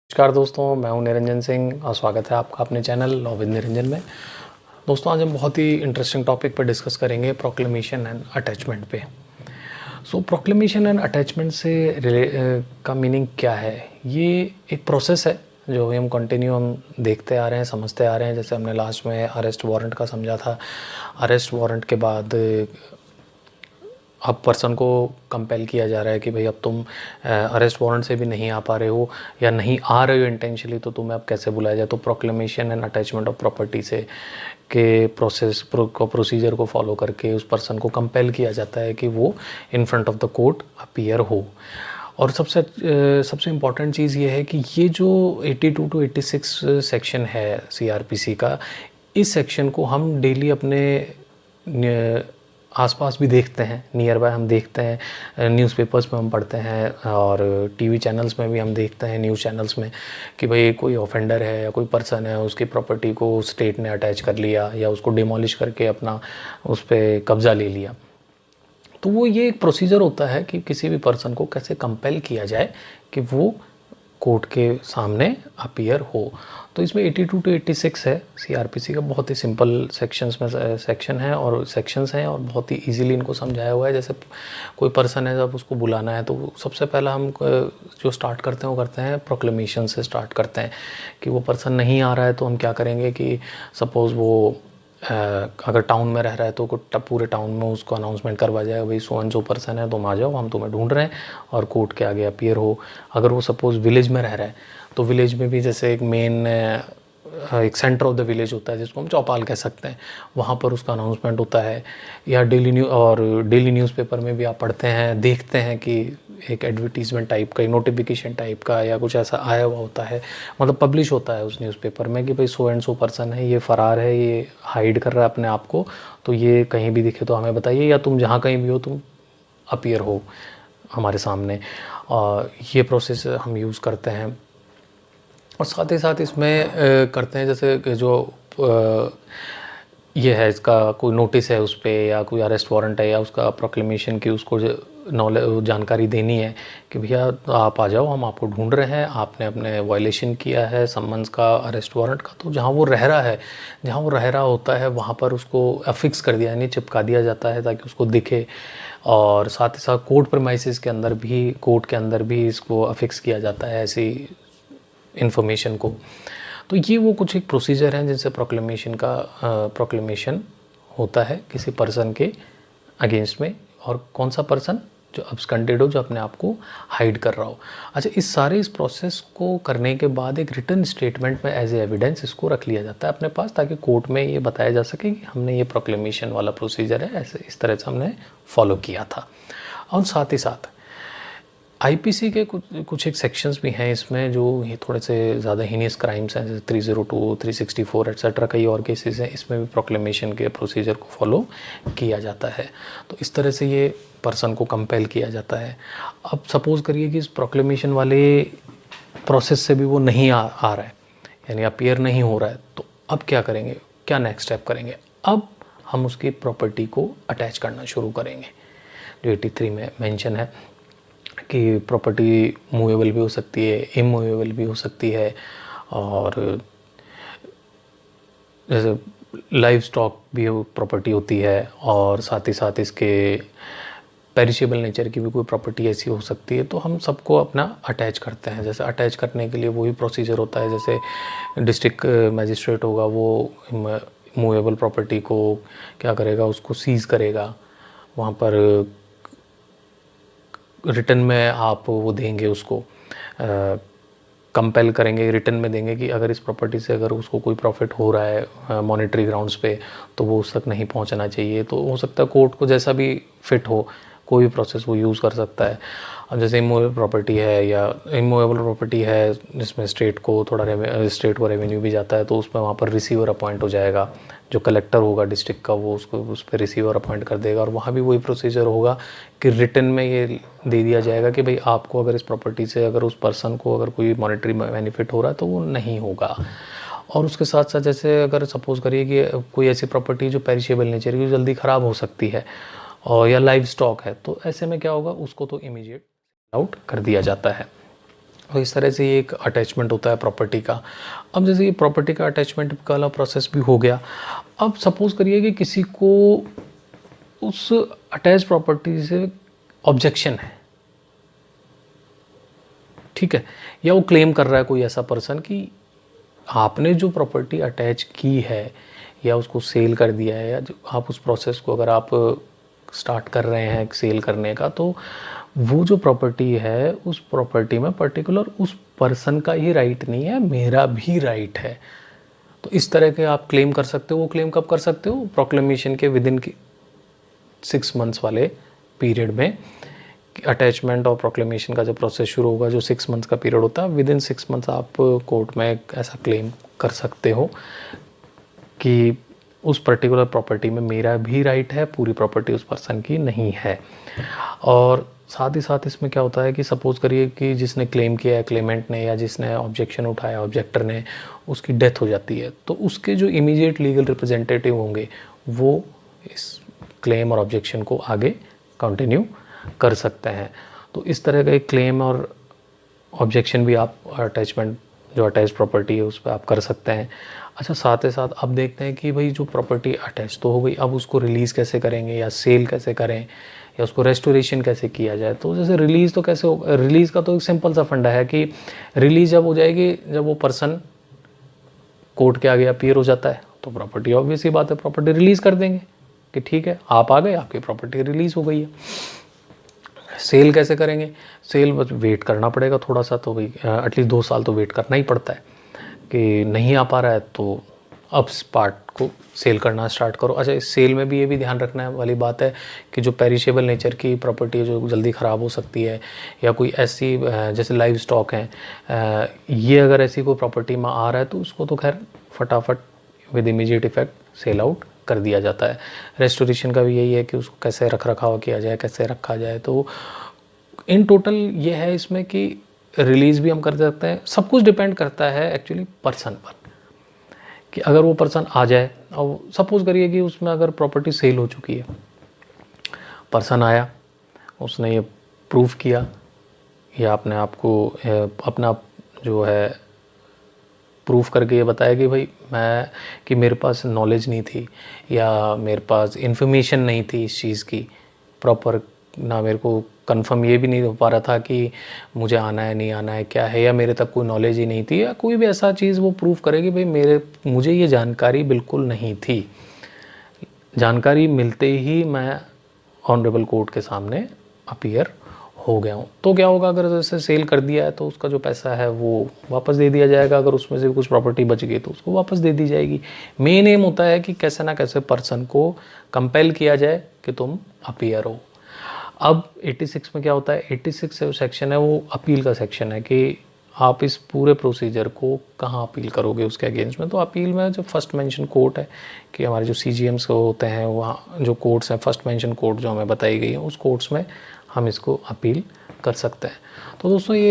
नमस्कार दोस्तों, मैं हूं निरंजन सिंह और स्वागत है आपका अपने चैनल लॉ विद निरंजन में। दोस्तों, आज हम बहुत ही इंटरेस्टिंग टॉपिक पर डिस्कस करेंगे प्रोक्लेमेशन एंड अटैचमेंट पे। प्रोक्लेमेशन एंड अटैचमेंट से का मीनिंग क्या है? ये एक प्रोसेस है जो हम देखते आ रहे हैं, समझते आ रहे हैं। जैसे हमने लास्ट में अरेस्ट वारंट का समझा था। अरेस्ट वारंट के बाद अब पर्सन को कंपेल किया जा रहा है कि भाई अब तुम अरेस्ट वारंट से भी नहीं आ पा रहे हो या नहीं आ रहे हो इंटेंशनली, तो तुम्हें अब कैसे बुलाया जाए। तो proclamation and attachment of property से के प्रोसीजर को फॉलो करके उस पर्सन को कंपेल किया जाता है कि वो in front of the court appear हो। और सबसे इम्पॉर्टेंट चीज़ ये है कि ये जो 82 टू 86 सेक्शन है CRPC का, इस सेक्शन को हम डेली अपने आसपास भी देखते हैं, नियर बाय हम देखते हैं, न्यूज़पेपर्स में हम पढ़ते हैं और टीवी चैनल्स में भी हम देखते हैं, न्यूज़ चैनल्स में, कि भाई कोई ऑफेंडर है या कोई पर्सन है, उसकी प्रॉपर्टी को स्टेट ने अटैच कर लिया या उसको डिमोलिश करके अपना उस पर कब्ज़ा ले लिया। तो वो ये एक प्रोसीजर होता है कि किसी भी पर्सन को कैसे कंपेल किया जाए कि वो कोर्ट के सामने अपीयर हो। तो इसमें 82 टू 86 है CRPC का। बहुत ही सिंपल सेक्शन है और बहुत ही इजीली इनको समझाया हुआ है। जैसे कोई पर्सन है, जब उसको बुलाना है तो सबसे पहला हम जो स्टार्ट करते हैं वो करते हैं प्रोक्लेमेशन से स्टार्ट करते हैं कि वो पर्सन नहीं आ रहा है। तो हम क्या करेंगे कि सपोज़ वो अगर टाउन में रह रहा है तो पूरे टाउन में उसको अनाउंसमेंट करवा जाएगा, भाई सो एंड सो पर्सन है, तुम आ जाओ, हम तुम्हें ढूंढ रहे हैं और कोर्ट के आगे अपीयर हो। अगर वो सपोज़ विलेज में रह रहा है तो विलेज में भी जैसे एक सेंटर ऑफ द विलेज होता है जिसको हम चौपाल कह सकते हैं, वहाँ पर उसका अनाउंसमेंट होता है। या डेली न्यूज़पेपर में भी आप पढ़ते हैं, देखते हैं कि एक एडवर्टीज़मेंट टाइप का, नोटिफिकेशन टाइप का या कुछ ऐसा आया हुआ होता है, मतलब पब्लिश होता है उस न्यूज़पेपर में कि भाई सो एंड सो पर्सन है, ये फ़रार है, ये हाइड कर रहा है अपने आप को, तो ये कहीं भी दिखे तो हमें बताइए, या तुम जहाँ कहीं भी हो तुम अपीयर हो हमारे सामने। और ये प्रोसेस हम यूज़ करते हैं। और साथ ही साथ इसमें करते हैं जैसे जो ये है, इसका कोई नोटिस है उस पर या कोई अरेस्ट वारंट है या उसका प्रोक्लेमेशन की उसको जानकारी देनी है कि भैया आप आ जाओ, हम आपको ढूंढ रहे हैं, आपने अपने वायलेशन किया है समन्स का, अरेस्ट वारंट का। तो जहाँ वो रह रहा होता है वहाँ पर उसको अफिक्स कर दिया, यानी चिपका दिया जाता है ताकि उसको दिखे। और साथ ही साथ कोर्ट प्रीमाइसेस के अंदर भी, कोर्ट के अंदर भी इसको अफिक्स किया जाता है ऐसी इन्फॉर्मेशन को। तो ये वो कुछ एक प्रोसीजर हैं जिनसे प्रोक्लेमेशन होता है किसी पर्सन के अगेंस्ट में। और कौन सा पर्सन? जो अब्सकंडेड हो, जो अपने आप को हाइड कर रहा हो। अच्छा, इस प्रोसेस को करने के बाद एक रिटन स्टेटमेंट में एज ए एविडेंस इसको रख लिया जाता है अपने पास, ताकि कोर्ट में ये बताया जा सके कि हमने ये प्रोक्लेमेशन वाला प्रोसीजर है, ऐसे इस तरह से हमने फॉलो किया था। और साथ ही साथ IPC के कुछ एक सेक्शंस भी हैं इसमें जो ये थोड़े से ज़्यादा हीनियस क्राइम्स हैं, जैसे 302, 364 एट्सेट्रा, कई और केसेस हैं। इसमें भी प्रोक्लेमेशन के प्रोसीजर को फॉलो किया जाता है। तो इस तरह से ये पर्सन को कंपेल किया जाता है। अब सपोज़ करिए कि इस प्रोक्लेमेशन वाले प्रोसेस से भी वो नहीं आ रहा है, यानी अपीयर नहीं हो रहा है, तो अब क्या करेंगे? क्या नेक्स्ट स्टेप करेंगे? अब हम उसकी प्रॉपर्टी को अटैच करना शुरू करेंगे, जो 83 में मेंशन है कि प्रॉपर्टी मूवेबल भी हो सकती है, इमूवेबल भी हो सकती है, और जैसे लाइव स्टॉक भी प्रॉपर्टी होती है, और साथ ही साथ इसके पेरिशेबल नेचर की भी कोई प्रॉपर्टी ऐसी हो सकती है। तो हम सबको अपना अटैच करते हैं। जैसे अटैच करने के लिए वही प्रोसीजर होता है, जैसे डिस्ट्रिक्ट मजिस्ट्रेट होगा, वो मूवेबल प्रॉपर्टी को क्या करेगा, उसको सीज़ करेगा। वहाँ पर रिटर्न में आप वो देंगे, उसको कंपेल करेंगे, रिटर्न में देंगे कि अगर इस प्रॉपर्टी से अगर उसको कोई प्रॉफिट हो रहा है मॉनेटरी ग्राउंड्स पे, तो वो उस तक नहीं पहुंचना चाहिए। तो हो सकता है कोर्ट को जैसा भी फिट हो, कोई भी प्रोसेस वो यूज़ कर सकता है। अब जैसे इमूवेबल प्रॉपर्टी है या इमूवेबल प्रॉपर्टी है जिसमें स्टेट को रेवेन्यू भी जाता है, तो उसमें वहाँ पर रिसीवर अपॉइंट हो जाएगा, जो कलेक्टर होगा डिस्ट्रिक्ट का, वो उसको उस पर रिसीवर अपॉइंट कर देगा। और वहाँ भी वही प्रोसीजर होगा कि रिटर्न में ये दे दिया जाएगा कि भाई आपको अगर इस प्रॉपर्टी से अगर उस पर्सन को अगर कोई मॉनेटरी बेनिफिट हो रहा है तो वो नहीं होगा। और उसके साथ साथ जैसे अगर सपोज़ करिए कि कोई ऐसी प्रॉपर्टी जो पेरिशेबल नेचर की, जल्दी ख़राब हो सकती है, और या लाइव स्टॉक है, तो ऐसे में क्या होगा, उसको तो इमीडिएट आउट कर दिया जाता है। और इस तरह से ये एक अटैचमेंट होता है प्रॉपर्टी का। अब जैसे ये प्रॉपर्टी का अटैचमेंट वाला प्रोसेस भी हो गया, अब सपोज़ करिए कि किसी को उस अटैच प्रॉपर्टी से ऑब्जेक्शन है, ठीक है, या वो क्लेम कर रहा है कोई ऐसा पर्सन कि आपने जो प्रॉपर्टी अटैच की है या उसको सेल कर दिया है, या जो आप उस प्रोसेस को अगर आप स्टार्ट कर रहे हैं सेल करने का, तो वो जो प्रॉपर्टी है उस प्रॉपर्टी में पर्टिकुलर उस पर्सन का ही राइट नहीं है, मेरा भी राइट है। तो इस तरह के आप क्लेम कर सकते हो। वो क्लेम कब कर सकते हो? प्रोक्लेमेशन के विद इन 6 मंथ्स वाले पीरियड में। अटैचमेंट और प्रोक्लेमेशन का जब प्रोसेस शुरू होगा, जो 6 मंथ्स का पीरियड होता है, विद इन 6 मंथ्स आप कोर्ट में ऐसा क्लेम कर सकते हो कि उस पर्टिकुलर प्रॉपर्टी में मेरा भी राइट है, पूरी प्रॉपर्टी उस पर्सन की नहीं है। और साथ ही साथ इसमें क्या होता है कि सपोज़ करिए कि जिसने क्लेम किया है, क्लेमेंट ने, या जिसने ऑब्जेक्शन उठाया ऑब्जेक्टर ने, उसकी डेथ हो जाती है, तो उसके जो इमीडिएट लीगल रिप्रेजेंटेटिव होंगे वो इस क्लेम और ऑब्जेक्शन को आगे कंटिन्यू कर सकते हैं। तो इस तरह का एक क्लेम और ऑब्जेक्शन भी आप अटैचमेंट, जो अटैच प्रॉपर्टी है, उस पर आप कर सकते हैं। अच्छा, साथ ही साथ अब देखते हैं कि भाई जो प्रॉपर्टी अटैच तो हो गई, अब उसको रिलीज़ कैसे करेंगे या सेल कैसे करें या उसको रेस्टोरेशन कैसे किया जाए। तो जैसे रिलीज़ तो कैसे हो, रिलीज़ का तो एक सिंपल सा फंडा है कि रिलीज़ जब हो जाएगी जब वो पर्सन कोर्ट के आगे अपीयर हो जाता है, तो प्रॉपर्टी ऑब्वियस ही बात है, प्रॉपर्टी रिलीज़ कर देंगे कि ठीक है आप आ गए, आपकी प्रॉपर्टी रिलीज़ हो गई है। सेल कैसे करेंगे? सेल बस वेट करना पड़ेगा थोड़ा सा, तो भाई एटलीस्ट 2 साल तो वेट करना ही पड़ता है कि नहीं आ पा रहा है, तो अब इस पार्ट को सेल करना स्टार्ट करो। अच्छा, इस सेल में भी ये भी ध्यान रखने वाली बात है कि जो पेरिशेबल नेचर की प्रॉपर्टी है, जो जल्दी ख़राब हो सकती है, या कोई ऐसी जैसे लाइव स्टॉक हैं, ये अगर ऐसी कोई प्रॉपर्टी में आ रहा है तो उसको तो खैर फटाफट with immediate effect sell out कर दिया जाता है। रेस्टोरेशन का भी यही है कि उसको कैसे रख रखाव किया जाए, कैसे रखा जाए। तो इन टोटल ये है इसमें कि रिलीज़ भी हम कर सकते हैं। सब कुछ डिपेंड करता है एक्चुअली पर्सन पर, कि अगर वो पर्सन आ जाए, और सपोज़ करिए कि उसमें अगर प्रॉपर्टी सेल हो चुकी है, पर्सन आया, उसने ये प्रूफ किया या अपने आप को अपना जो है प्रूफ करके ये बताया कि भाई कि मेरे पास नॉलेज नहीं थी या मेरे पास इन्फॉर्मेशन नहीं थी इस चीज़ की प्रॉपर, ना मेरे को कंफर्म ये भी नहीं हो पा रहा था कि मुझे आना है नहीं आना है क्या है, या मेरे तक कोई नॉलेज ही नहीं थी, या कोई भी ऐसा चीज़ वो प्रूफ करेगी भाई मुझे ये जानकारी बिल्कुल नहीं थी। जानकारी मिलते ही मैं ऑनरेबल कोर्ट के सामने अपीयर हो गया हूँ। तो क्या होगा, अगर जैसे सेल कर दिया है तो उसका जो पैसा है वो वापस दे दिया जाएगा, अगर उसमें से कुछ प्रॉपर्टी बच गई तो उसको वापस दे दी जाएगी। मेन एम होता है कि कैसे ना कैसे पर्सन को कंपेल किया जाए कि तुम अपीयर हो। अब 86 में क्या होता है, 86 जो सेक्शन है वो अपील का सेक्शन है कि आप इस पूरे प्रोसीजर को कहाँ अपील करोगे उसके अगेंस्ट में। तो अपील में जो फर्स्ट मेंशन कोर्ट है कि हमारे जो CGMs होते हैं, वहाँ जो कोर्ट्स हैं, फर्स्ट मेंशन कोर्ट जो हमें बताई गई है, उस कोर्ट्स में हम इसको अपील कर सकते हैं। तो दोस्तों ये